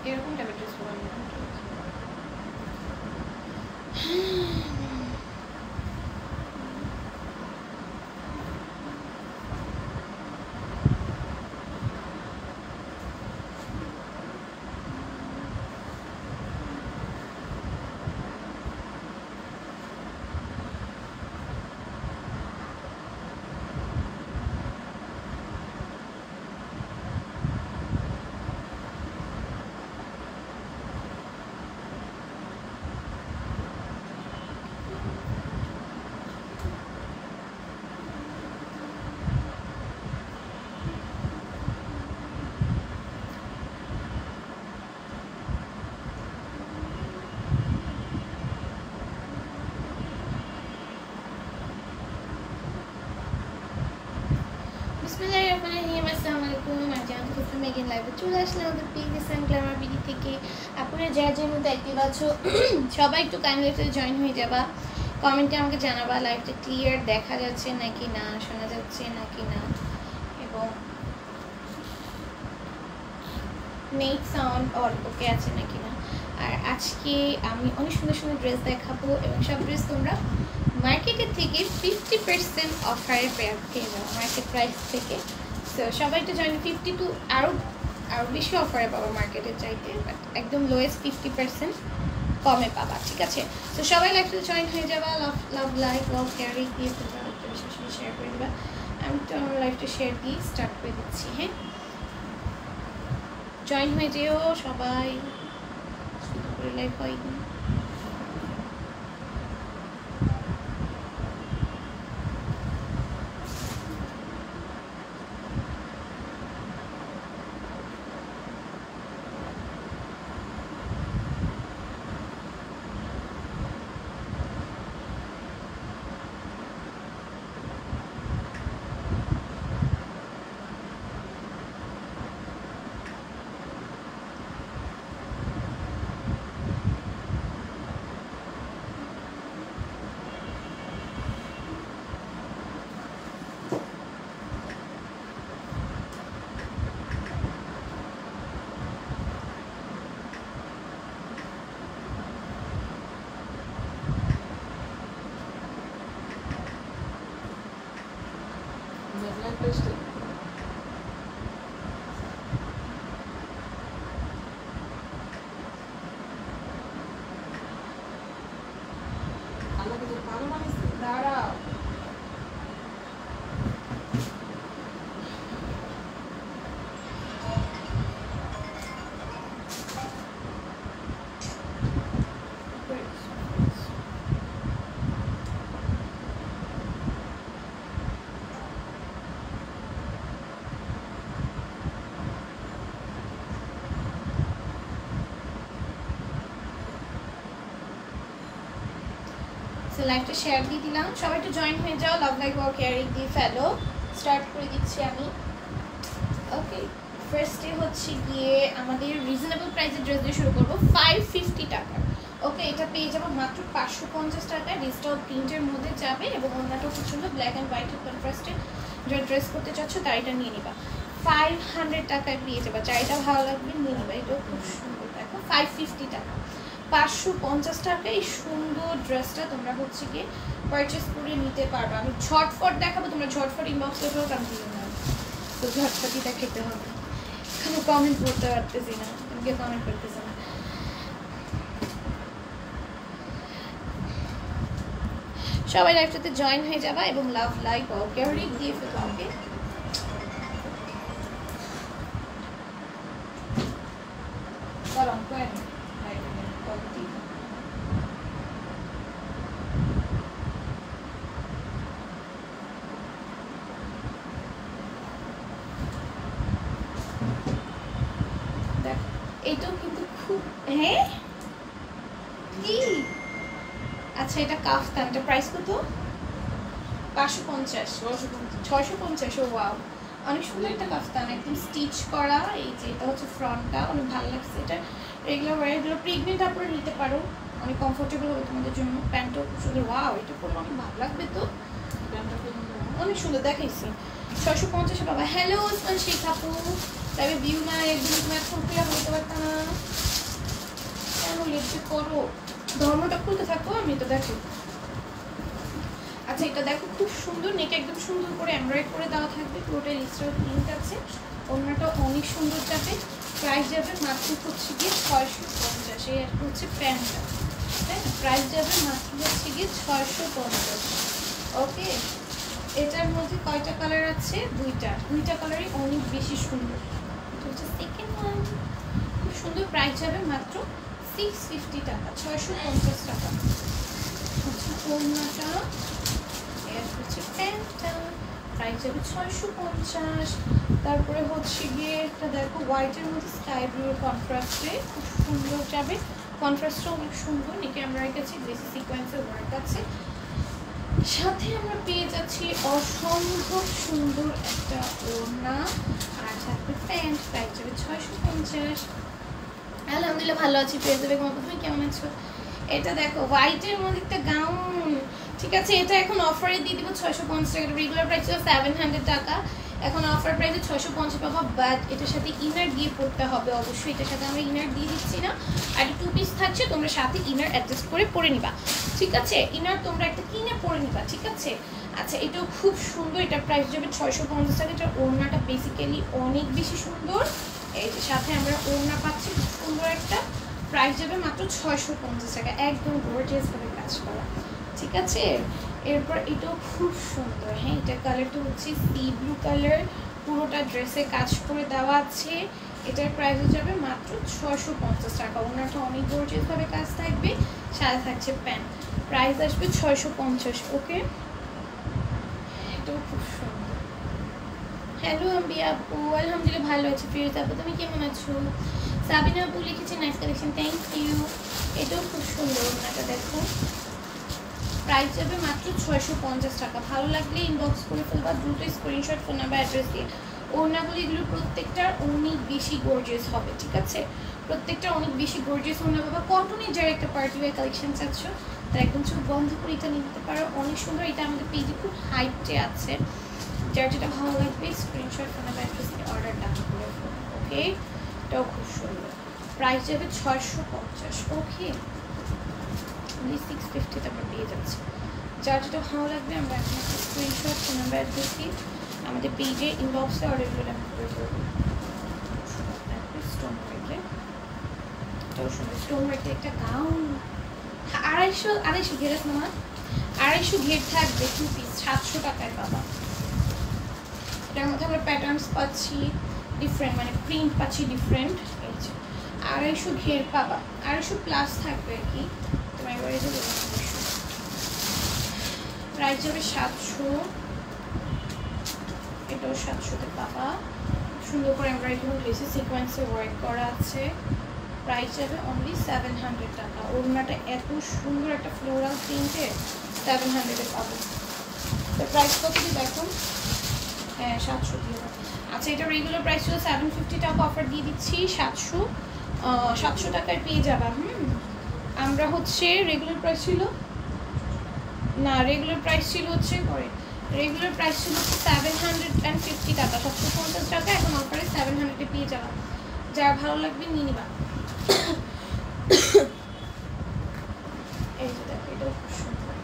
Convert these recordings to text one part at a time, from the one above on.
এরকম টাইপের ড্রেস পরবো আমি। চলে আসলাম আমাদের পিএস এন্ড গ্ল্যামার বিডি থেকে। আপনারা যার যার মধ্যে অ্যাক্টিভ আছো সবাই একটু কাইন্ডলি জয়েন হয়ে যাবা। কমেন্টে আমাকে জানাবা লাইভটা ক্লিয়ার দেখা যাচ্ছে নাকি না, শোনা যাচ্ছে নাকি না, এবং নেট সাউন্ড অল ওকে আছে নাকি না। আর আজকে আমি অনেক সুন্দর সুন্দর ড্রেস দেখাবো এবং সব ড্রেস তোমরা মার্কেটের থেকে 50% অফারে পেয়ে যাবো মার্কেট প্রাইস থেকে। তো সবাই একটু জয়েন 50 টু আরও বেশি অফারে পাবো মার্কেটের চাইতে, বাট একদম লোয়েস্ট 50% কমে পাবা, ঠিক আছে। তো সবাই লাইভটা জয়েন হয়ে যাবা, লাভ লাইক লাভ ক্যারি দিয়ে তোমরা বেশি বেশি শেয়ার করে দেবা। আমি তো আমার লাইভটা শেয়ার দিয়ে স্টার্ট করে দিচ্ছি। হ্যাঁ, জয়েন হয়ে যেও সবাই, সুন্দর করে লাইভ হয়। লাইভটা শেয়ার দিয়ে দিলাম, সবাই একটু জয়েন হয়ে যাও, লাভ লাইক ওয়াও কেয়ারিং দিয়ে ফেলো। স্টার্ট করে দিচ্ছি আমি। ওকে, ফার্স্টে হচ্ছে গিয়ে আমাদের রিজনেবল প্রাইসের ড্রেস দিয়ে শুরু করবো 550 টাকা। ওকে, এটা পেয়ে যাবো মাত্র 550 টাকায়। ডিজিটাল প্রিন্টের মধ্যে যাবে এবং অন্যটা খুব সুন্দর ব্ল্যাক অ্যান্ড হোয়াইটের কন্ট্রাস্টে যে ড্রেস করতে চাচ্ছ তার এটা নিয়ে নিবা। 500 টাকায় পেয়ে যাবা, চাইটা ভালো লাগবে নিয়ে নিবা। এটাও খুব সুন্দর, দেখো 550 টাকা। 550 টাকায় এই সুন্দর ড্রেসটা তোমরা হচ্ছে গিয়ে পারচেস করে নিতে পারবে। আমি ঝটফট দেখাবো, তোমরা ঝটফট ইনবক্স করে ফেলো, কারণ দিও না তো ঝটফটিটা খেতে হবে। এখানে কমেন্ট করতে পারতেছি না, তোমাকে কমেন্ট করতেছি না। সবাই লাইভটাতে জয়েন হয়ে যাবা এবং লাভ লাইক ও কেয়ারিং দিয়ে ফেলো। ওকে, গরম করে এইটাও কিন্তু খুব, হ্যাঁ কি আচ্ছা, এটা কাফতান, এটা প্রাইস কত? 550 650। ও ওয়াও, অনেক সুন্দর একটা কাফতান, একদম স্টিচ করা। এই যে এটা হচ্ছে ফ্রন্টটা, অনেক ভালো লাগছে। এটা রেগুলার ওয়ার, এগুলো প্রেগনেন্ট আপনারা নিতে পারো, অনেক কমফোর্টেবল হবে তোমাদের জন্য। প্যান্টও খুব সুন্দর, ওয়াও এটা পরলে অনেক ভালো লাগবে। তো অনেক সুন্দর দেখাইছি। 650 বাবা। হ্যালো ওসমান শেখ আপু, তবে ভিউ না একদম ম্যাচ করতে বলতে পারতাম না। করো, ধর্মটা খুলতে থাকো, আমি তো দেখো। আচ্ছা এটা দেখো খুব সুন্দর, নেকে একদম সুন্দর করে এমব্রয়ডারি করে দেওয়া থাকবে, পুরোটাই লিস্টার প্রিন্ট আছে, ওড়নাটা অনেক সুন্দর যাবে। প্রাইস যাবে মাত্র হচ্ছে গিয়ে 650, এই একটা হচ্ছে প্যান্টটা, তাই না? প্রাইস যাবে মাত্র হচ্ছে গিয়ে 650। ওকে, এটার মধ্যে কয়টা কালার আছে? দুইটা কালারই অনেক বেশি সুন্দর। এটা হচ্ছে সেকেন্ড ওয়ান, খুব সুন্দর। প্রাইস যাবে মাত্র 650 টাকা, 650 টাকা। আচ্ছা ওড়নাটা, এর হচ্ছে প্যান্টটা, প্রাইস যাবে 650। তারপরে হচ্ছে গিয়ে একটা দেখো হোয়াইটের মধ্যে স্কাই ব্লু কন্ট্রাস্টে, খুব সুন্দর যাবে, কন্ট্রাস্টটা অনেক সুন্দর, নিকে আমরা রেখেছি বেসি সিকোয়েন্সের ওয়ার্ক আছে, সাথে আমরা পেয়ে যাচ্ছি অসম্ভব সুন্দর একটা ওড়না, আর সাথে প্যান্ট। প্রাইস যাবে 650। আলহামদুলিল্লাহ ভালো আছি, পেয়ে যাবে। তুমি কেমন আছো? এটা দেখো হোয়াইটের মধ্যে একটা গাউন, ঠিক আছে? এটা এখন অফারে দিয়ে দিব 650 টাকা, রেগুলার প্রাইস ছিল 700 টাকা, এখন অফার প্রাইসে 650 পাবো। বাট এটার সাথে ইনার দিয়ে পরতে হবে অবশ্যই, এটার সাথে আমরা ইনার দিয়ে দিচ্ছি না, আর 2 পিস থাকছে, তোমরা সাথে ইনার অ্যাডজাস্ট করে পরে নিবা, ঠিক আছে? ইনার তোমরা একটা কিনে পরে নিবা, ঠিক আছে? আচ্ছা এটাও খুব সুন্দর, এটার প্রাইস যাবে 650 টাকা। এটার ওড়নাটা বেসিক্যালি অনেক বেশি সুন্দর, এই যে সাথে আমরা ওড়না পাচ্ছি খুব সুন্দর একটা, প্রাইস যাবে মাত্র 650 টাকা, একদম গর্জিয়াস ভাবে কাজ করা, ঠিক আছে? এরপর এটাও খুব সুন্দর, হ্যাঁ এটা কালারটা হচ্ছে সি ব্লু কালার, পুরোটা ড্রেসে কাজ করে দেওয়া আছে, এটার প্রাইস যাবে মাত্র 650 টাকা। ওনাটা অনেক গর্জিয়াস ভাবে কাজ থাকবে, সাথে থাকছে প্যান্ট, প্রাইস আসবে 650। ওকে, এটাও খুব সুন্দর। হ্যালো আম্বি আপু, আলহামদুলিল্লাহ ভালো আছি। ফিরোজ আপু তুমি কেমন আছো? সাবিনা আপু লিখেছে নাইস কালেকশন, থ্যাংক ইউ। এটাও খুব সুন্দর, ওনাটা দেখো, প্রাইস যাবে মাত্র 650 টাকা। ভালো লাগলে ইনবক্স করে ফেলবা, দ্রুত স্ক্রিনশট, ফোন নাম্বার, অ্যাড্রেস দিয়ে। ওড়নাগুলো এগুলো প্রত্যেকটার অনেক বেশি গর্জিয়াস হবে, ঠিক আছে? প্রত্যেকটা অনেক বেশি গর্জিয়াস ওড়না বাবা। কটনের যারা একটা পার্টি ওয়্যার কালেকশন চাচ্ছ তারা একদম চোখ বন্ধ করে এটা নিতে পারো, অনেক সুন্দর। এটা আমাদের পেজে খুব হাইটে আছে, যার যেটা ভালো লাগবে স্ক্রিনশট, ফোন নাম্বার, অ্যাড্রেস দিয়ে অর্ডার ডান করে ফেলো। ওকে, এটাও খুব সুন্দর, প্রাইস যাবে 650। ওকে, 650 আমরা পেয়ে যাচ্ছি, যার যেটা ভালো লাগবে আমরা এখন একটা স্ক্রিনশট, ফোন নাম্বার, অ্যাড্রেস দিয়ে আমাদের পেজে ইনবক্সে অর্ডারগুলো আমি করে দেবো। স্টোন ওয়ার্কে, এটাও সুন্দর, স্টোন ওয়ার্কের একটা গাউন, 250 ঘের আছে না, 250 ঘের থাকবে, 2 পিস 700 টাকায় পাবা। এটার মধ্যে আমরা প্যাটার্নস পাচ্ছি ডিফারেন্ট, মানে প্রিন্ট পাচ্ছি ডিফারেন্ট, এই যে 250 ঘের পাবা, 250 প্লাস থাকবে আর কি। তোমার এবারে যে প্রাইস যাবে 700, এটাও 700-তে পাবা। সুন্দর করে আমরা এখানে লেসে সিকোয়েন্সে ওয়ার্ক করা আছে, প্রাইস যাবে অনলি 700 টাকা। ওড়নাটা এত সুন্দর একটা ফ্লোরাল প্রিন্টে 700-এ পাবো। তো প্রাইস কত দিয়ে দেখো, হ্যাঁ 700 দিয়ে। আচ্ছা এটা রেগুলার প্রাইস ছিল 750 টাকা, অফার দিয়ে দিচ্ছি 700 টাকায় পেয়ে যাবা। আমরা হচ্ছে রেগুলার প্রাইস ছিল না, রেগুলার প্রাইস ছিল হচ্ছে করে, রেগুলার প্রাইস ছিল 750 টাকা, 750 টাকা, এখন অফারে 700-এ পেয়ে যাবা। যার ভালো লাগবে নিয়ে নিবা। এই যে দেখো এটাও খুব সুন্দর,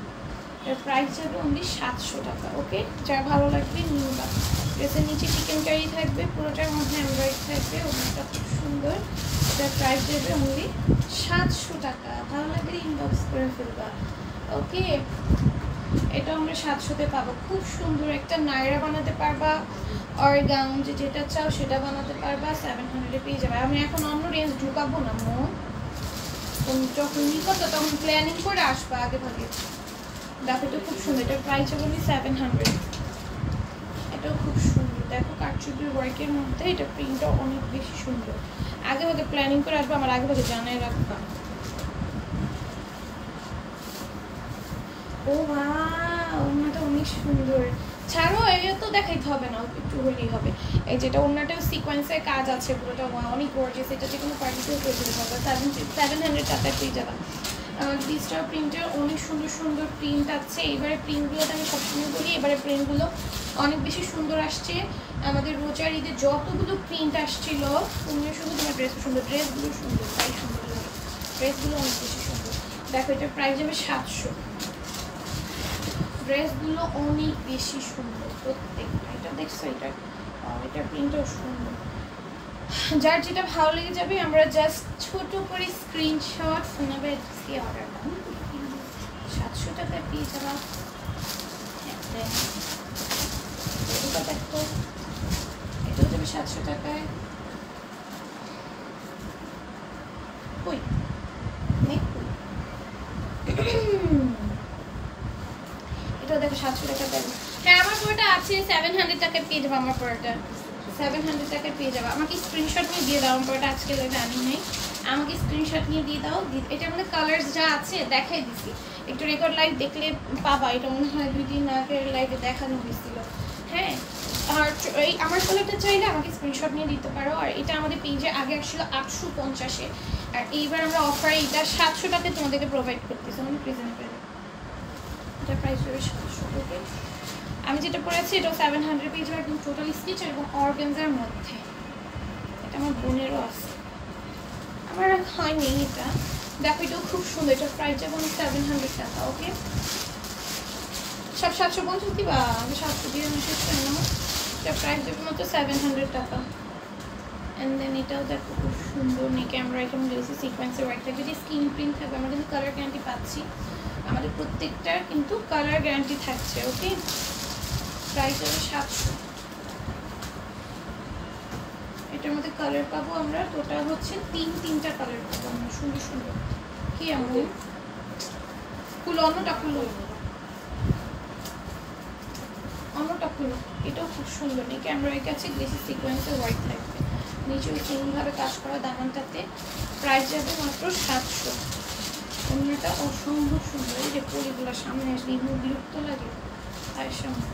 এর প্রাইস যাবে অনলি 700 টাকা। ওকে, যার ভালো লাগবে নিয়ে নিবা। ড্রেসের নিচে চিকেন কারি থাকবে, পুরোটার মধ্যে এমব্রয়ডারি থাকবে, ওটা খুব সুন্দর, এটার প্রাইস যাবে অনলি 700 টাকা। ভালো লাগলে ইনবক্স করে ফেলবা। ওকে, এটা আমরা 700-তে পাবো। খুব সুন্দর একটা নায়রা বানাতে পারবা, আর গাউন যেটা চাও সেটা বানাতে পারবা, 700-এ পেয়ে যাবে। আমি এখন অন্য রেঞ্জ ঢুকাবো না, যখন নিকো তো তখন প্ল্যানিং করে আসবা আগে ভাগে। দেখো এটা খুব সুন্দর, এটার প্রাইস হবে 700। এটাও খুব সুন্দর, দেখো কারচুপির ওয়ার্কের মধ্যে, এটা প্রিন্টটাও অনেক বেশি সুন্দর। আগে ভাগে প্ল্যানিং করে আসবা, আমার আগে ভাগে জানাই রাখবা। ও ওয়াও, ওড়নাটা অনেক সুন্দর। ছাড়ো, এটা তো দেখাইতে হবে না, একটু হলেই হবে। এই যেটা ওড়নাটাও সিকোয়েন্সের কাজ আছে, পুরোটা অনেক গর্জিয়াস, এটা যে কোনো পার্টিতেও করে দিতে পারবে। 700 টাকায় পেয়ে যাবা। ডিজিটাল প্রিন্টের অনেক সুন্দর সুন্দর প্রিন্ট আছে। এবারে প্রিন্টগুলোতে আমি সবসময় বলি, এবারে প্রিন্টগুলো অনেক বেশি সুন্দর আসছে। আমাদের রোজার ঈদে যতগুলো প্রিন্ট আসছিল, তুমিও সুন্দর, তোমার ড্রেসও সুন্দর, ড্রেসগুলো সুন্দর, তাই সুন্দর, ড্রেসগুলো অনেক বেশি দেখো এটার প্রাইস যাবে 700। ড্রেসগুলো অনেক বেশি সুন্দর প্রত্যেকটা। এটা দেখছো এটার প্রিন্টও সুন্দর। যার যেটা ভালো লেগে যাবে আমরা জাস্ট ছোট করে স্ক্রিনশট ফোনে দিয়ে অর্ডার করব। 700 টাকায় পেয়ে যাবা। এটা দেখো এটাও যাবে 700 টাকায়। কই এটাও দেখো 700 টাকা দেবো। হ্যাঁ আমার পুরোটা আছে 700 টাকায় পেয়ে যাবো। আমার পুরোটা 700 টাকায় পেয়ে যাবো। আমাকে স্ক্রিনশট নিয়ে দিয়ে দাও। আমার পুরোটা আজকে জানি নেই, আমাকে স্ক্রিনশট নিয়ে দিয়ে দাও। এটা আমাদের কালার্স যা আছে দেখাই দিছি, একটু রেকর্ড লাইভ দেখলে পাবা। এটা মনে হয় 2-3 আগের লাইভে দেখানো হয়েছিল। হ্যাঁ আর এই আমার কালারটা চাইলে আমাকে স্ক্রিনশট নিয়ে দিতে পারো। আর এটা আমাদের পেজে আগে আসছিল 850-এ, আর এইবার আমরা অফারে এটা 700 টাকায় তোমাদেরকে প্রোভাইড করতেছি। আমাদের প্রেজেন্টের এটা প্রাইস হবে 700 টাকা। আমি যেটা পরেছি এটাও 700 পেজ একদম টোটাল স্টিচ এবং অর্গানজার মধ্যে। এটা আমার বোনেরও আছে, আমার হয়নি এটা। দেখো এটাও খুব সুন্দর। এটা প্রাইস যাবে 700 টাকা। ওকে সব 750 দিবা, আমি 700 দিয়ে শেষ করে নেবো। এটা প্রাইস যাবে মাত্র 700 টাকা। অ্যান্ড দেন এটাও দেখো খুব সুন্দর নেকে আমরা এরকম লেসি সিকোয়েন্সের ওয়ার্ক থাকবে, যে স্কিন প্রিন্ট থাকবে। আমরা কিন্তু কালার গ্যারান্টি পাচ্ছি, আমাদের প্রত্যেকটার কিন্তু কালার গ্যারান্টি থাকছে। ওকে প্রাইস হবে 700। এটার মধ্যে কালার পাবো আমরা টোটাল হচ্ছে তিনটা কালার পাবো আমরা, সুন্দর সুন্দর। কি এমন খুলো, অন্যটা খুলো, অন্যটা খুলো। এটাও খুব সুন্দর নেই ক্যামেরার কাছে গ্লেসি সিকোয়েন্সের ওয়ার্ক থাকবে, নিচেও সেমভাবে কাজ করা দামানটাতে। প্রাইস যাবে মাত্র 700। অন্যটা অসম্ভব সুন্দর। এই যে পরিগুলো সামনে আসলে এগুলো বিরক্ত লাগে তার সামনে।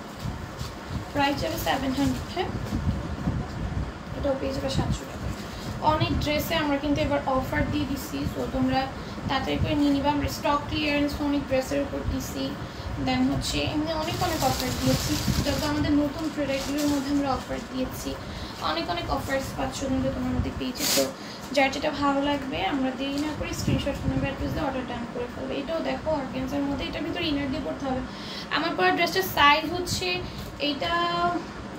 প্রাইস যাবে 700। হ্যাঁ এটাও পেয়ে যাবে 700 টাকা। অনেক ড্রেসে আমরা কিন্তু এবার অফার দিয়ে দিচ্ছি, তো তোমরা তাড়াতাড়ি করে নিয়ে নিবা। আমরা স্টক ক্লিয়ারেন্স অনেক ড্রেসের উপর দিচ্ছি, দেন হচ্ছে এমনি অনেক অফার দিয়েছি। যত আমাদের নতুন প্রোডাক্টগুলোর মধ্যে আমরা অফার দিয়েছি, অনেক অফার্স পাচ্ছ কিন্তু তোমার মধ্যে পেয়েছি। তো যার যেটা ভালো লাগবে আমরা দেরি না করে স্ক্রিনশট ফোনে অ্যাড্রেস দিয়ে অর্ডার ডান করে ফেলবে। এটাও দেখো অর্গানজার মধ্যে, এটার ভিতরে ইনার দিয়ে পড়তে হবে। আমার পরা ড্রেসটার সাইজ হচ্ছে এইটা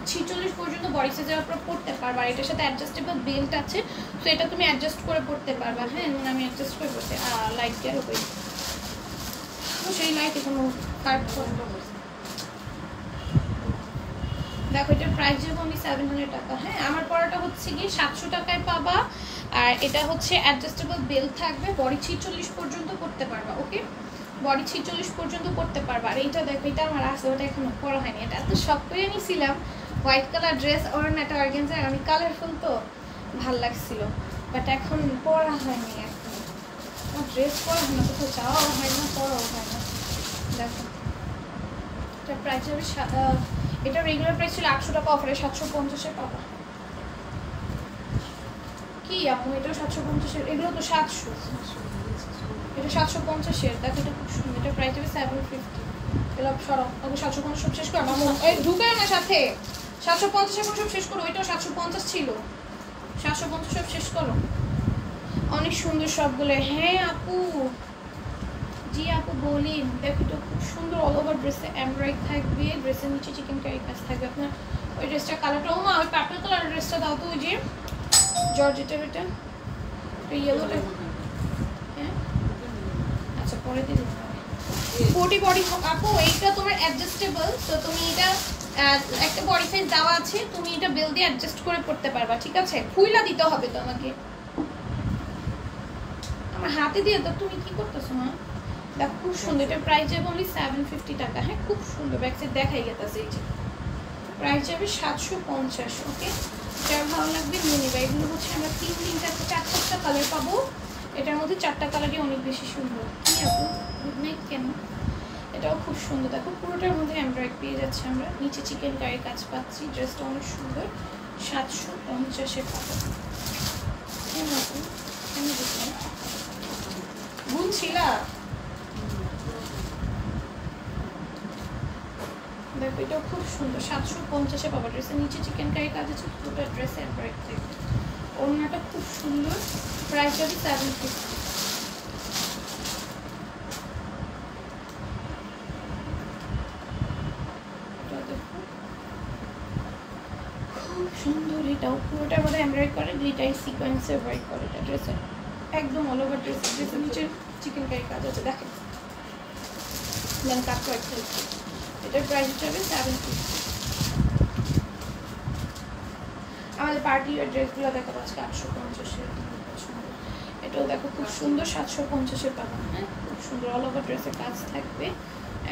46 পর্যন্ত বডি সাইজের উপর পড়তে পারবা। আর এটার সাথে অ্যাডজাস্টেবল বেল্ট আছে, তো এটা তুমি অ্যাডজাস্ট করে পড়তে পারবা। হ্যাঁ আমি অ্যাডজাস্ট করে পড়তে লাইট দেওয়ার উপরে সেই লাইটে কোনো কাট করবো। দেখো এটার প্রাইস যাবে অনলি 700 টাকা। হ্যাঁ আমার পরাটা হচ্ছে কি 700 টাকায় পাবা। আর এটা হচ্ছে অ্যাডজাস্টেবল বেল্ট থাকবে, বডি 46 পর্যন্ত করতে পারবা। ওকে বডি 46 পর্যন্ত করতে পারবা। আর এইটা দেখো এটা আমার আছে, ওটা এখনো পরা হয়নি। এটা এত শখ করে নিয়েছিলাম, হোয়াইট কালার ড্রেস অর্নাটা অর্গানজার, আমি কালারফুল তো ভাল লাগছিল, বাট এখন পরা হয়নি। এখন আমার ড্রেস পরা হয় না, কোথাও যাওয়াও হয় না, পরাও হয় না। দেখো এটা প্রাইস হবে এটা রেগুলার প্রাইস ছিল 800 টাকা, অফারে 750-এ পাবা। কি আপু এটাও 750-এর, এগুলো তো 700, এটা 750-এর। দেখো এটা খুব সুন্দর। এটা প্রাইস হবে 750। এগুলো সরব তবে 750 সব শেষ করো মামু, এই ঢুকায় না সাথে 750 এখন সব শেষ করো। এটাও 750 ছিল, 750 সব শেষ করো। অনেক সুন্দর সবগুলো। হ্যাঁ আপু, জি আপু বলিন। দেখো এটা খুব সুন্দর, অল ওভার ড্রেসে এমব্রয়ডারি থাকবে, ড্রেসের নিচে চিকেন কারি কাজ থাকবে। আপনার ওই ড্রেসটার কালারটা, ও মা ওই পার্পল কালারের ড্রেসটা দাও তো, ওই যে জর্জেটের এটা ইয়েলোটা। হ্যাঁ আচ্ছা পরে দিয়ে দিতে হবে। বডি আপু এইটা তোমার অ্যাডজাস্টেবল, তো তুমি এটা একটা বডি সাইজ দেওয়া আছে, তুমি এটা বেল দিয়ে অ্যাডজাস্ট করে পড়তে পারবা। ঠিক আছে খুইলা দিতে হবে তো আমাকে, আমার হাতে দিয়ে তো। তুমি কি করতেছো মা? দেখো খুব সুন্দর। এটা প্রাইস যাবে অনলি 750 টাকা। হ্যাঁ খুব সুন্দর, ব্যাক সাইড দেখাই গেছে। এই যে প্রাইস যাবে 750। ওকে যার ভালো লাগবে নিয়ে নেবে। এগুলো হচ্ছে আমরা 4-5টা কালার পাবো। এটার মধ্যে 4টা কালারই অনেক বেশি সুন্দর। কি আপু গুড নাইট কেন? এটাও খুব সুন্দর। দেখো পুরোটার মধ্যে এমব্রয়ডারি পেয়ে যাচ্ছে আমরা, নিচে চিকেন কারি কাজ পাচ্ছি। ড্রেসটা অনেক সুন্দর, 750-এ পাবো। হ্যাঁ আপু কেন বুঝলাম বুঝছিলা? দেখো এটাও খুব সুন্দর, 750-এ পাবো। ড্রেসের নিচে চিকেন কারি কাজ আছে, পুরোটা ড্রেসে এমব্রয়ডারি থাকবে। ওড়নাটা খুব সুন্দর, প্রাইস যাবে 750। দুইটাই সিকোয়েন্সের ওয়ার্ক করে এটা ড্রেসে একদম অল ওভার ড্রেসের নিচে চিকেন কারি কাজ আছে দেখেন দেন কাট ওয়ার্ক থাকবে এটার প্রাইস হবে 750 আমাদের পার্টি ওয়ার ড্রেসগুলো দেখো আজকে 850 এটাও দেখো খুব সুন্দর 750 পাবেন হ্যাঁ খুব সুন্দর অল ওভার ড্রেসের কাজ থাকবে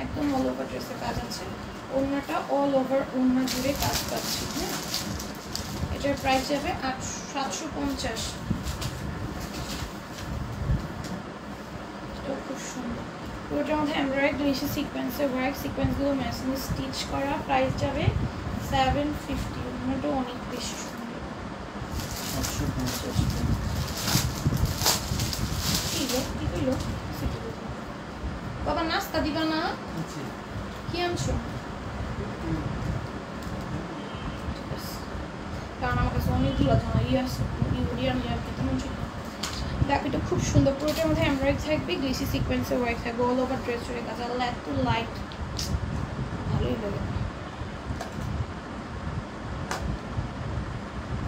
একদম অল ওভার ড্রেসের কাজ আছে ওড়নাটা অল ওভার ওড়না জুড়ে কাজ পাচ্ছি হ্যাঁ এটার প্রাইস যাবে 750 এটাও খুব সুন্দর পুরোটার মধ্যে এমব্রয়ডারি গ্লিসি সিকোয়েন্সের ওয়ার্ক সিকোয়েন্সগুলো মেশিন স্টিচ করা প্রাইস যাবে 750 ওড়নাটাও অনেক বেশি সুন্দর 750 কি কইলো বাবা নাস্তা দিবা না কি আনছো কারণ আমার কাছে অনেকগুলো জানা আছে ইউরিয়ান তেমন ছিল দেখ এটা খুব সুন্দর পুরোটার মধ্যে এমব্রয়ডারি থাকবে গ্লিসি সিকোয়েন্সের ওয়ার্ক থাকবে অল ওভার ড্রেস জুড়ে কাজ আল্লাহ এত লাইট ভালোই লাগে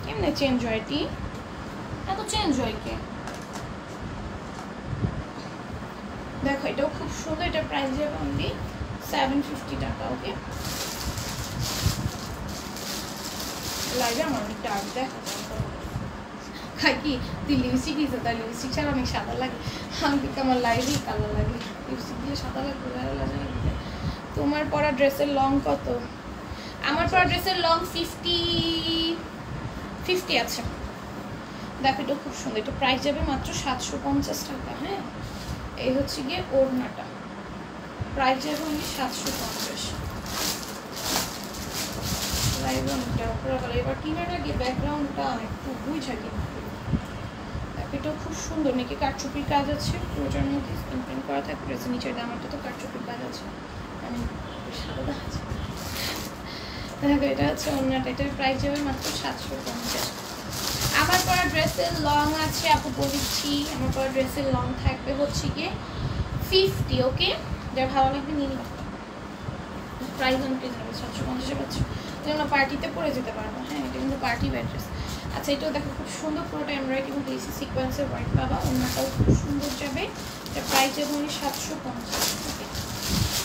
কেমনে চেঞ্জ হয় টি এত চেঞ্জ হয় কে দেখো এটাও খুব সুন্দর এটা প্রাইস যাবে অনলি 750 টাকা ওকে লাইভে আমার অনেক ডার্ক দেখা খাই কি তুই লিপস্টিক দিয়েছে তার লিপস্টিক ছাড়া অনেক সাদা লাগে আমি আমার লাইভেই কালো লাগে লিপস্টিক দিয়ে সাদা লাগবে ভালো লাগে তোমার পরা ড্রেসের লং কত আমার পরা ড্রেসের লং 50 আছে দেখো এটা খুব সুন্দর এটা প্রাইস যাবে মাত্র 750 টাকা হ্যাঁ এই হচ্ছে গিয়ে ওড়নাটা প্রাইস যাবে অনলি 750 লাইভ অনেকটা উপরে গেলে এবার কিনার আগে ব্যাকগ্রাউন্ডটা একটু বুঝা কিনা এটাও খুব সুন্দর নাকি কাটচুপির কাজ আছে পুরোটার মধ্যে স্ক্রিন প্রিন্ট করা থাকে ড্রেসের নিচের দামারটা তো কাটচুপির কাজ আছে আমি সাদা আছে দেখো এটা হচ্ছে ওড়নাটা এটার প্রাইস যাবে মাত্র 750 আমার পরা ড্রেসের লং আছে আপু বলেছি আমার পরা ড্রেসের লং থাকবে হচ্ছে গিয়ে 50 ওকে যার ভালো লাগবে নিয়ে নিবা প্রাইস অনেক রিজনেবল 750 পাচ্ছ যেন পার্টিতে পরে যেতে পারবো হ্যাঁ এটা কিন্তু পার্টি ওয়্যার ড্রেস আচ্ছা এটাও দেখো খুব সুন্দর পুরোটা এমব্রয়ডারি এবং গ্লিসি সিকোয়েন্সের ওয়ার্ক পাবা ওড়নাটাও খুব সুন্দর যাবে এটা প্রাইস যাবে অনলি 750 ওকে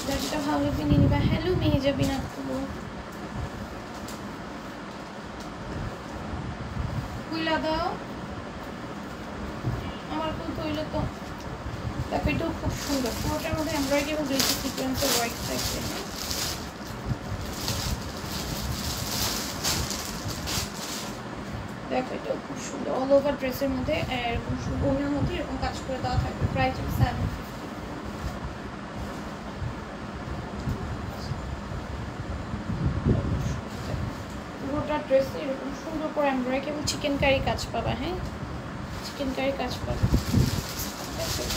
যার যেটা ভালো লাগবে নিয়ে নিবা হ্যালো মেহেজাবিন আপু কুইলা দাও আমার কুল কইলো তো দেখো এটাও খুব সুন্দর পুরোটার মধ্যে এমব্রয়ডারি এবং গ্লিসি সিকোয়েন্সের ওয়ার্ক থাকবে দেখো এটাও খুব সুন্দর অল ওভার ড্রেসের মধ্যে এরকম ওড়নার মধ্যে এরকম কাজ করে দেওয়া থাকবে প্রাইস 750 পুরোটা ড্রেসে এরকম সুন্দর করে এমব্রয়ডারি এবং চিকেন কারি কাজ পাবা হ্যাঁ চিকেন কারি কাজ পাবা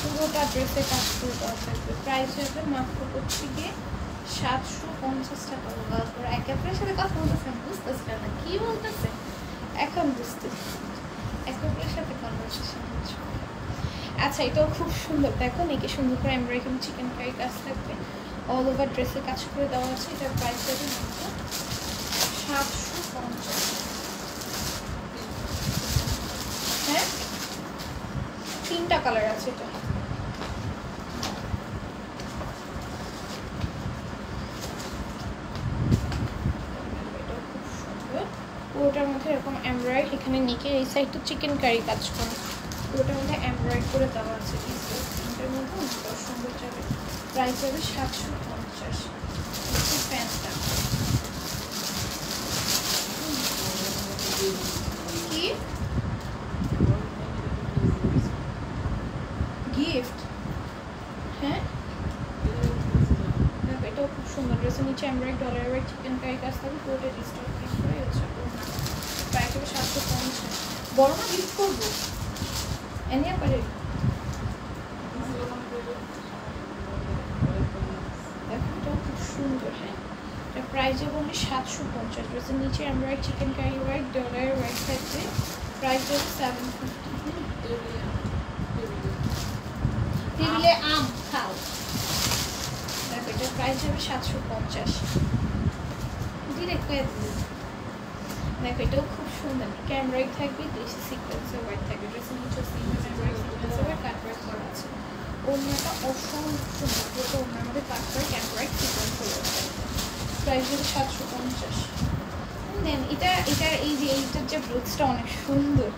পুরোটা ড্রেসে কাজ করে দেওয়া থাকবে প্রাইস হবে মাত্র হচ্ছে গিয়ে 750 টাকা তারপর একে অপরের সাথে কথা বলতেছেন বুঝতেছে না কি বলতেছে এখন বুঝতেছি একে অপরের সাথে কনভারসেশন হচ্ছে আচ্ছা এটাও খুব সুন্দর দেখো নাকি সুন্দর করে এমব্রয়ডারি এবং চিকেন কারি কাজ থাকবে অল ওভার ড্রেসে কাজ করে দেওয়া আছে এটার প্রাইস হবে মাত্র 750 হ্যাঁ 3টা কালার আছে এটা পুরোটার মধ্যে এরকম এমব্রয়ডারি এখানে নিচে এই সাইডটা চিকেন কারি কাজ করে পুরোটার মধ্যে এমব্রয়ডারি করে দেওয়া আছে এটার মধ্যে অনেক সুন্দর যাবে প্রাইস হবে 750 প্যান্টটা কি গিফট হ্যাঁ এটাও খুব সুন্দর ড্রেসের নিচে embroidery dollar work chikankari কাজ থাকবে পুরোটা ডিজিটাল প্রিন্ট করে হচ্ছে প্রাইস হবে 750 বড় না গিফট করবো এনে পারে এটাও খুব সুন্দর হ্যাঁ এটা প্রাইস হবে অনলি 750 ড্রেসের নিচে embroidery chikankari work dollar work থাকবে প্রাইস হবে 750 টেবিলে আম খাও দেখো এটার প্রাইস হবে 750 ডিরেক্ট করে দিই দেখো এটাও খুব সুন্দর ক্যামেরাই থাকবে, গ্লেসি সিকোয়েন্সের ওয়ার্ক থাকবে, ড্রেসের নিচে সেম ক্যামেরাই সিকোয়েন্সের ওয়ার্ক কাটওয়ার্ক করা আছে। ওড়নাটা অসম্ভব সুন্দর, পুরোটা ওড়নার মধ্যে কাটওয়ার্ক ক্যামেরাই সিকোয়েন্সের ওয়ার্ক থাকবে। প্রাইস হচ্ছে 750। দেন এটার এই যে এইটার যে ব্রোচটা অনেক সুন্দর,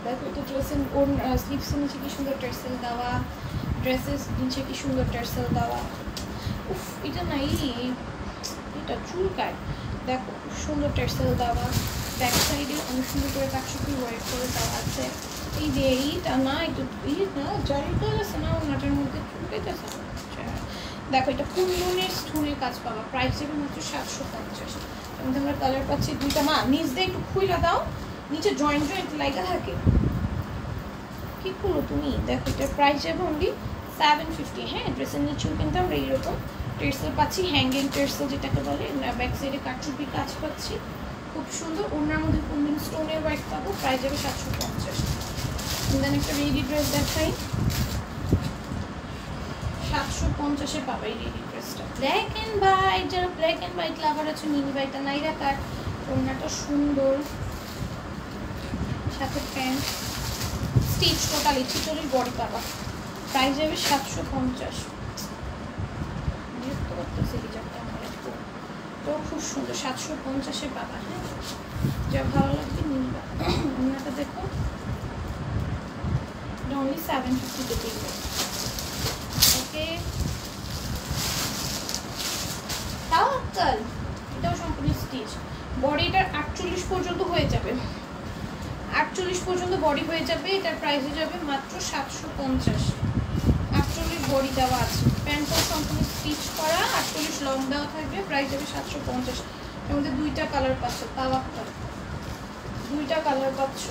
দেখো এটা ড্রেসের স্লিপসের নিচে কি সুন্দর টার্সেল দেওয়া, ড্রেসের নিচে কি সুন্দর টার্সেল দেওয়া। উফ এটা না এটা চুলকায়, দেখো খুব সুন্দর টার্সেল দেওয়া, ব্যাক সাইডে অনেক সুন্দর করে কাটছুপি ওয়ার্ক করে দেওয়া আছে। এই যে এইটা না একটু না জারিটা আছে না ওনাটার মধ্যে চুলকাইতেছে। দেখো এটা কুন্দনের স্টোনের কাজ পাওয়া, প্রাইস যাবে মাত্র 750। মধ্যে আমরা কালার পাচ্ছি দুইটা। মা নিচ দিয়ে একটু খুইলা দাও, নিচে জয়েন্ট লাগা থাকে, কি করো তুমি। দেখো এটার প্রাইস যাবে অনলি 750। হ্যাঁ, ড্রেসের নিচেও কিন্তু আমরা এইরকম টেরসেল পাচ্ছি, হ্যাঙ্গিং টেরসেল যেটাকে বলে, ব্যাক সাইডে কাটছুপি কাজ পাচ্ছি, খুব সুন্দর। ওনার মধ্যে কুন্দন স্টোনের ওয়ার্ক পাবো, প্রাইস যাবে 750। দেন একটা রেডি ড্রেস দেখাই, 750-এ পাবে এই রেডি ড্রেসটা। ব্ল্যাক অ্যান্ড হোয়াইট, যারা ব্ল্যাক অ্যান্ড হোয়াইট লাভার আছে মিনি বাইটা নাইরা কাট, ওড়নাটা সুন্দর, সাথে প্যান্ট স্টিচ টোটালি ছিচড়ির বডি পাবা, প্রাইস যাবে 750। বিরক্ত করতেছে হিজাবটা আমার একটু, তো খুব সুন্দর 750-এ পাবা। হ্যাঁ, যা ভালো লাগবে নিবা। ওড়নাটা দেখো, এটা অনলি 750-তে দিবে। ওকে, তাওয়াক্কাল, এটাও সম্পূর্ণ স্টিচ, বডিটার 48 পর্যন্ত হয়ে যাবে, 48 পর্যন্ত বডি হয়ে যাবে। এটার প্রাইসে যাবে মাত্র 750। 48 বডি দেওয়া আছে, প্যান্টটাও সম্পূর্ণ স্টিচ করা, 48 লং দেওয়া থাকবে, প্রাইস যাবে 750। এর মধ্যে দুইটা কালার পাচ্ছ, তাওয়াক্কাল দুইটা কালার পাচ্ছ,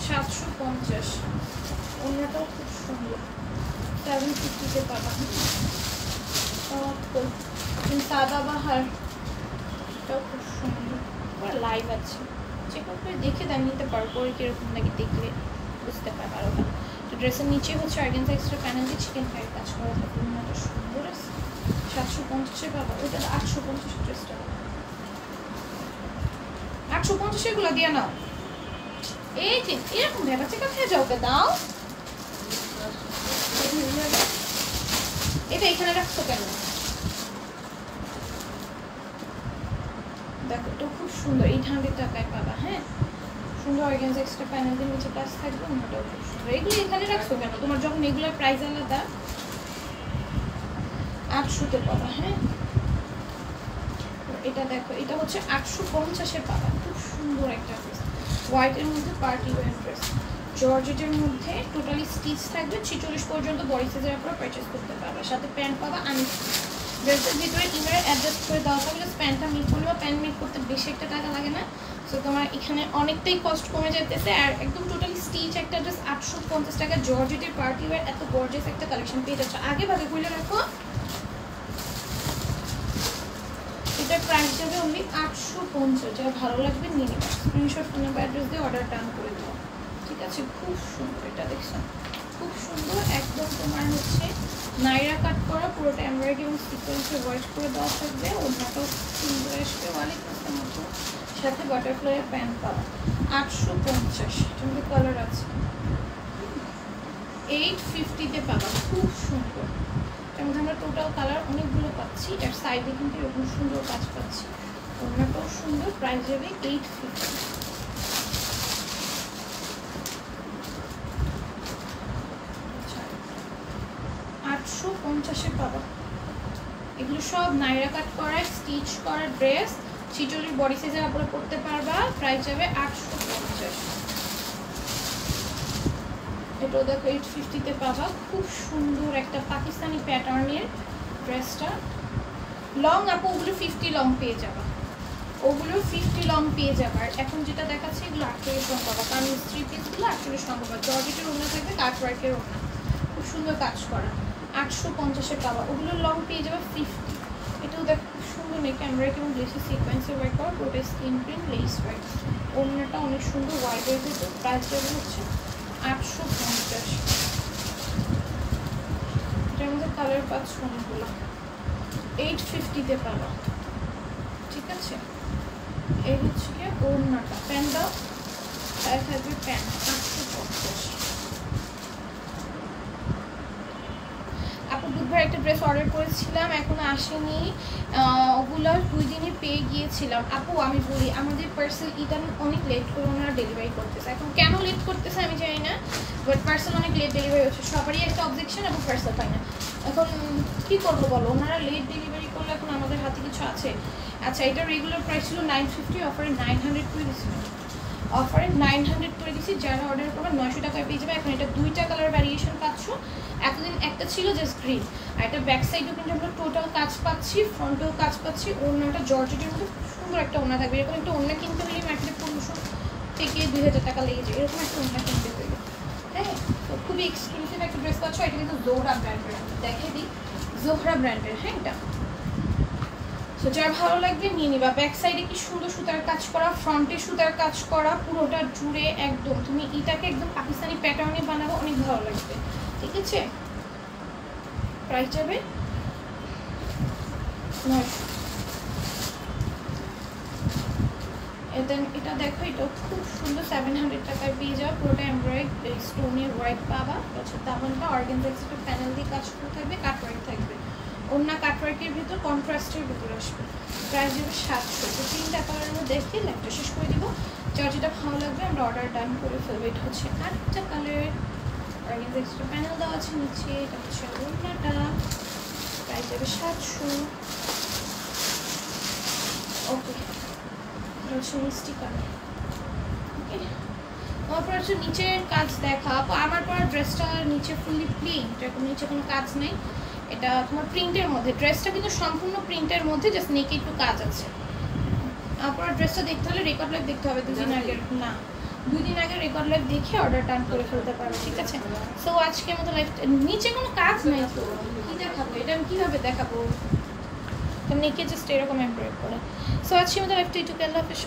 750। অন্যটাও খুব সুন্দর, 750-তে পাবা। তাওয়াক্কাল সাদাবাহার, এটাও খুব সুন্দর, লাইভ আছে, চেক আউট করে দেখে দাম নিতে পারো, পরে কীরকম লাগে দেখলে বুঝতে পারবে আরও ভালো। তো ড্রেসের নিচে হচ্ছে অর্গানজা এক্সট্রা প্যানেল দিয়ে চিকেন ফ্রাইয়ের কাজ করা থাকে, ওটা সুন্দর আছে, 750-এ পাবা। ওটা 850 ড্রেসটা, 850 এগুলো দিয়ে নাও। এই যে এরকম ভেবা চেক আপ হয়ে যাও, দাও এটা এখানে রাখছো কেন? দেখো এটা খুব সুন্দর, 800 টাকায় পাবা। হ্যাঁ, সুন্দর অর্গানজা এক্সট্রা প্যানেল দিয়ে নিচে কাজ থাকবে, ওটাও খুব সুন্দর। এগুলো এখানে রাখছো কেন? তোমার যখন এগুলোর প্রাইস আলাদা, 800-তে পাবা। হ্যাঁ, এটা দেখো, এটা হচ্ছে 850-এ পাবা, খুব সুন্দর একটা ড্রেস, হোয়াইটের মধ্যে পার্টি ওয়্যার ড্রেস, জর্জেটের মধ্যে টোটালি স্টিচ থাকবে, 46 পর্যন্ত বডি সাইজের আপনারা পারচেস করতে পারবে, সাথে প্যান্ট পাবা। আমি ড্রেসের ভিতরে ইনারে অ্যাডজাস্ট করে দেওয়া থাকলে প্যান্টটা মেক করলে বা প্যান্ট মেক করতে বেশি একটা টাকা লাগে না, সো তোমার এখানে অনেকটাই কস্ট কমে যেতেছে। আর একদম টোটালি স্টিচ একটা ড্রেস 850 টাকা, জর্জেটের পার্টি ওয়্যার এত গর্জিয়াস একটা কালেকশন পেয়ে যাচ্ছে। আগে ভাগে খুলে রাখো, এটার প্রাইস যাবে অনলি 850। যা ভালো লাগবে নিয়ে নেবে, স্ক্রিনশট ফোন নাম্বার অ্যাড্রেস দিয়ে অর্ডার ডান করে দাও, ঠিক আছে? খুব সুন্দর, এটা দেখছেন খুব সুন্দর, একদম তোমার হচ্ছে নাইরা কাট করা, পুরোটা এমব্রয়ডারি এবং সিকোয়েন্সে ওয়ার্ক করে দেওয়া থাকবে, ওড়নাটাও সুন্দর আসবে, ওয়ালিক আসতে মতো, সাথে বাটারফ্লাইয়ের প্যান্ট পাওয়া, 850। এটার কালার আছে, 850-তে পাবা, খুব সুন্দর। এর মধ্যে আমরা টোটাল কালার অনেকগুলো পাচ্ছি, এর সাইডে কিন্তু এরকম সুন্দর কাজ পাচ্ছি, ওড়নাটাও সুন্দর, প্রাইস যাবে 850। 850-এ পাবা। এগুলো সব নাইরা কাট করা, স্টিচ করা ড্রেস, ছিচুলির বডি সাইজের আপনারা পড়তে পারবা, প্রাইস যাবে 850। এটাও দেখো 850-তে পাবা, খুব সুন্দর একটা পাকিস্তানি প্যাটার্নের ড্রেসটা, লং আপু ওগুলো 50 লং পেয়ে যাবা, ওগুলো 50 লং পেয়ে যাবা। আর এখন যেটা দেখাচ্ছে এগুলো 48 লং পাবা, কারণ 3 পিসগুলো 48 লং পাবা, জর্জেটের ওড়না থাকবে, কাটওয়ার্কের ওড়না, খুব সুন্দর কাজ করা, 850-এ পাবা। ওগুলো লং পেয়ে যাবে 50। এটাও দেখো খুব সুন্দর, নেক এমব্রয়ডারি এবং গ্লেসি সিকোয়েন্সের ওয়ার্ক করা, পুরোটা স্ক্রিন প্রিন্ট লেস ওয়ার্ক, ওড়নাটা অনেক সুন্দর হোয়াইটের ভিতর, প্রাইস যাবে হচ্ছে 850। এটার মধ্যে কালার পাচ্ছ অনেকগুলো, 850-তে পাবা, ঠিক আছে? এই হচ্ছে কি ওড়নাটা, প্যান দাও, আর থাকবে প্যান 850। আপু বুধবার একটা ড্রেস অর্ডার করেছিলাম, এখনো আসেনি, ওগুলো 2 দিনই পেয়ে গিয়েছিলাম। আপু আমি বলি, আমাদের পার্সেল ইদানিং অনেক লেট করে ওনারা ডেলিভারি করতেছে। এখন কেন লেট করতেছে আমি জানি না, বাট পার্সেল অনেক লেট ডেলিভারি হচ্ছে। সবারই একটা অবজেকশন, এবং পার্সেল পাই না। এখন কী করবো বলো, ওনারা লেট ডেলিভারি করলে এখন আমাদের হাতে কিছু আছে? আচ্ছা, এটা রেগুলার প্রাইস ছিল 950, অফারে 900 করে দিচ্ছি, অফারে 900 করে দিচ্ছি। যারা অর্ডার করবে 900 টাকায় পেয়ে যাবে। এখন এটা 2টা কালার ভ্যারিয়েশন পাচ্ছ। এতদিন একটা ছিল জাস্ট গ্রিন, আর এটা ব্যাক সাইডেও কিন্তু আমরা টোটাল কাজ পাচ্ছি, ফ্রন্টেও কাজ পাচ্ছি। ওড়নাটা জর্জেটের মধ্যে সুন্দর একটা ওড়না থাকবে। এরকম একটা ওড়না কিনতে হলে মার্কেটে 1500 থেকে 2000 টাকা লেগে যায়, এরকম একটা ওড়না কিনতে হলে। হ্যাঁ, তো খুবই এক্সক্লুসিভ একটা ড্রেস পাচ্ছ। এটা কিন্তু জোহরা ব্র্যান্ডের, দেখে দিই, জোহরা ব্র্যান্ডের। হ্যাঁ, এটা তো যার ভালো লাগবে নিয়ে নিবা। ব্যাক সাইডে কি সুন্দর সুতার কাজ করা, ফ্রন্টে সুতার কাজ করা, পুরোটা জুড়ে একদম তুমি এটাকে একদম পাকিস্তানি প্যাটার্নে বানাবো, অনেক ভালো লাগবে। ঠিক আছে, প্রাইস যাবে 900। এটা দেখো, এটা খুব সুন্দর, 700 টাকায় পেয়ে যাও। পুরোটা এমব্রয়েড স্টোনের ওয়ার্ক পাবা। হচ্ছে দামানটা অর্গানজা প্যানেল দিয়ে কাজ করে থাকবে, কাটওয়ার্ক থাকবে। ওড়না কাটওয়ার্কের ভিতর কন্ট্রাস্টের ভিতর আসবে। প্রাইস যাবে 700। তো 3টা কালার আমরা দেখে লাইভটা শেষ করে দিব। যার যেটা ভালো লাগবে আমরা অর্ডার ডান করে ফেলবো। এটা হচ্ছে 8টা কালার, অর্গানজা এক্সট্রা প্যানেল দেওয়া আছে নিচে। এটা হচ্ছে ওড়নাটা, প্রাইস যাবে 700। ওকে, হচ্ছে মিষ্টি কালার। ওকে, তারপর হচ্ছে নিচের কাজ দেখা। আমার পরা ড্রেসটা নিচে ফুললি প্লেন, এরকম নিচে কোনো কাজ নেই। এটা তোমার প্রিন্টের মধ্যে, ড্রেসটা কিন্তু সম্পূর্ণ প্রিন্টের মধ্যে, জাস্ট নেকে একটু কাজ আছে। আপনার ড্রেসটা দেখতে হলে রেকর্ড লাইভ দেখতে হবে 2 দিন আগে, না 2 দিন আগে রেকর্ড লাইভ দেখে অর্ডার ডান করে ফেলতে পারবে। ঠিক আছে, সো আজকের মতো লাইভ, নিচে কোনো কাজ নাই তো কী দেখাবো, এটা আমি কীভাবে দেখাবো? নেকে জাস্ট এরকম এমব্রয়েড করে। সো আজকের মতো লাইভটা একটু আল্লাহ হাফেজ।